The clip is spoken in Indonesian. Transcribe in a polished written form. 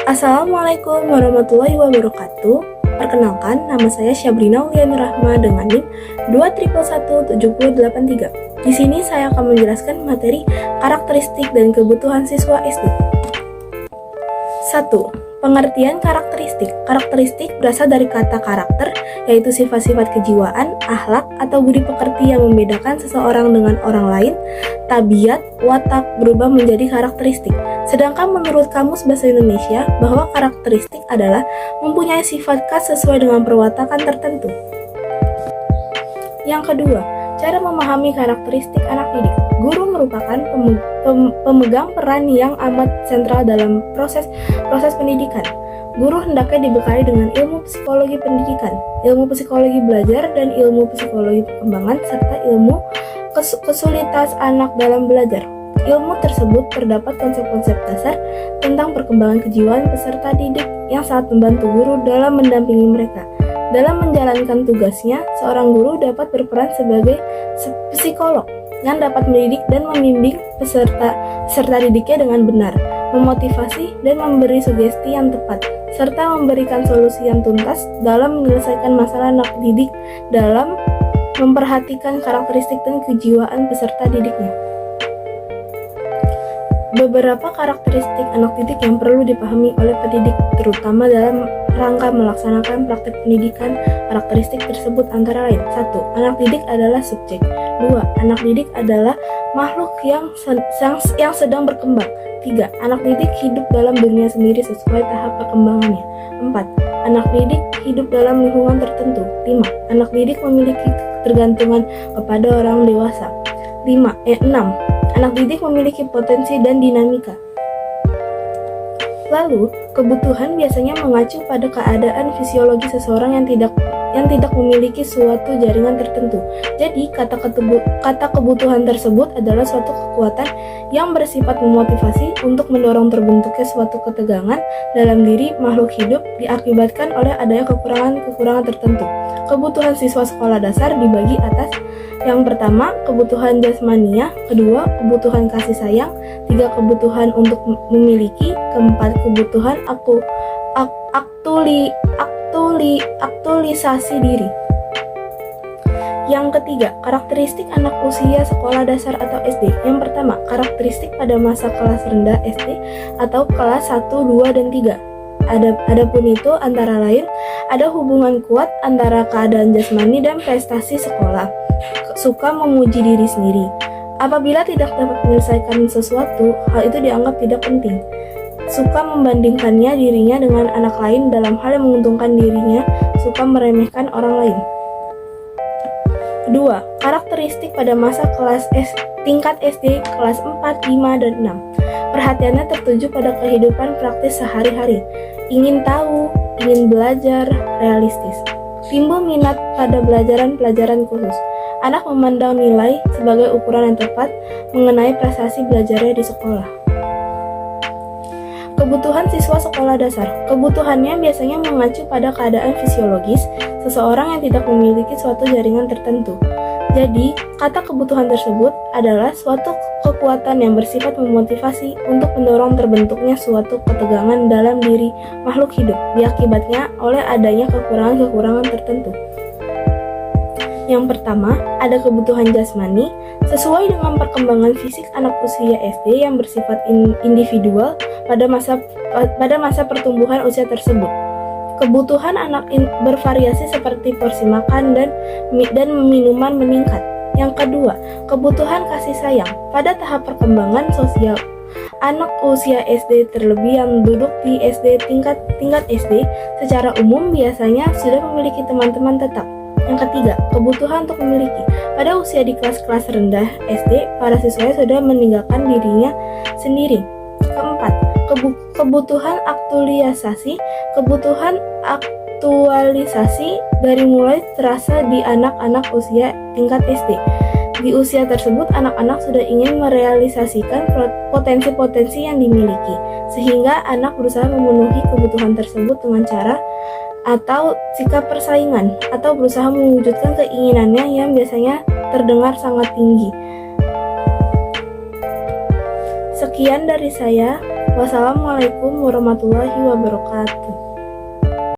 Assalamualaikum warahmatullahi wabarakatuh. Perkenalkan, nama saya Syabrina Uliani Rahma dengan NIM 2111783. Di sini saya akan menjelaskan materi karakteristik dan kebutuhan siswa SD. 1. Pengertian karakteristik. Karakteristik berasal dari kata karakter, yaitu sifat-sifat kejiwaan, akhlak, atau budi pekerti yang membedakan seseorang dengan orang lain. Tabiat, watak berubah menjadi karakteristik. Sedangkan menurut Kamus Bahasa Indonesia, bahwa karakteristik adalah mempunyai sifat khas sesuai dengan perwatakan tertentu. Yang kedua, cara memahami karakteristik anak didik. Guru merupakan pemegang peran yang amat sentral dalam proses pendidikan. Guru hendaknya dibekali dengan ilmu psikologi pendidikan, ilmu psikologi belajar, dan ilmu psikologi perkembangan, serta ilmu kesulitan anak dalam belajar. Ilmu tersebut terdapat konsep-konsep dasar tentang perkembangan kejiwaan peserta didik yang sangat membantu guru dalam mendampingi mereka. Dalam menjalankan tugasnya, seorang guru dapat berperan sebagai psikolog yang dapat mendidik dan membimbing peserta didiknya dengan benar, memotivasi dan memberi sugesti yang tepat, serta memberikan solusi yang tuntas dalam menyelesaikan masalah anak didik dalam memperhatikan karakteristik dan kejiwaan peserta didiknya. Beberapa karakteristik anak didik yang perlu dipahami oleh pendidik, terutama dalam rangka melaksanakan praktik pendidikan. Karakteristik tersebut antara lain: 1. Anak didik adalah subjek. 2. Anak didik adalah makhluk yang sedang berkembang. 3. Anak didik hidup dalam dunia sendiri sesuai tahap perkembangannya. 4. Anak didik hidup dalam lingkungan tertentu. 5. Anak didik memiliki ketergantungan kepada orang dewasa. 6. Anak didik memiliki potensi dan dinamika. Lalu, kebutuhan biasanya mengacu pada keadaan fisiologi seseorang yang tidak memiliki suatu jaringan tertentu. Jadi, kata kebutuhan tersebut adalah suatu kekuatan yang bersifat memotivasi untuk mendorong terbentuknya suatu ketegangan dalam diri makhluk hidup diakibatkan oleh adanya kekurangan tertentu. Kebutuhan siswa sekolah dasar dibagi atas: yang pertama, kebutuhan jasmania; kedua, kebutuhan kasih sayang; tiga, kebutuhan untuk memiliki; keempat, kebutuhan aktualisasi diri. Yang ketiga, karakteristik anak usia sekolah dasar atau SD. Yang pertama, karakteristik pada masa kelas rendah SD atau kelas 1, 2, dan 3. Adapun itu antara lain, ada hubungan kuat antara keadaan jasmani dan prestasi sekolah. Suka memuji diri sendiri. Apabila tidak dapat menyelesaikan sesuatu, hal itu dianggap tidak penting. Suka membandingkannya dirinya dengan anak lain dalam hal yang menguntungkan dirinya. Suka meremehkan orang lain. Kedua, karakteristik pada masa tingkat SD kelas 4, 5, dan 6. Perhatiannya tertuju pada kehidupan praktis sehari-hari. Ingin tahu, ingin belajar, realistis. Timbul minat pada pelajaran khusus. Anak memandang nilai sebagai ukuran yang tepat mengenai prestasi belajarnya di sekolah. Kebutuhan siswa sekolah dasar. Kebutuhannya biasanya mengacu pada keadaan fisiologis seseorang yang tidak memiliki suatu jaringan tertentu. Jadi, kata kebutuhan tersebut adalah suatu kekuatan yang bersifat memotivasi untuk mendorong terbentuknya suatu ketegangan dalam diri makhluk hidup, diakibatnya oleh adanya kekurangan tertentu. Yang pertama, ada kebutuhan jasmani sesuai dengan perkembangan fisik anak usia SD yang bersifat individual pada masa pertumbuhan usia tersebut. Kebutuhan anak bervariasi seperti porsi makan dan minuman meningkat. Yang kedua, kebutuhan kasih sayang pada tahap perkembangan sosial anak usia SD, terlebih yang duduk di tingkat SD secara umum biasanya sudah memiliki teman-teman tetap. Yang ketiga, kebutuhan untuk memiliki. Pada usia di kelas-kelas rendah SD, para siswa sudah meninggalkan dirinya sendiri. Keempat, kebutuhan aktualisasi. Kebutuhan aktualisasi dari mulai terasa di anak-anak usia tingkat SD. Di usia tersebut, anak-anak sudah ingin merealisasikan potensi-potensi yang dimiliki, sehingga anak berusaha memenuhi kebutuhan tersebut dengan cara atau sikap persaingan, atau berusaha mewujudkan keinginannya yang biasanya terdengar sangat tinggi. Sekian dari saya. Wassalamualaikum warahmatullahi wabarakatuh.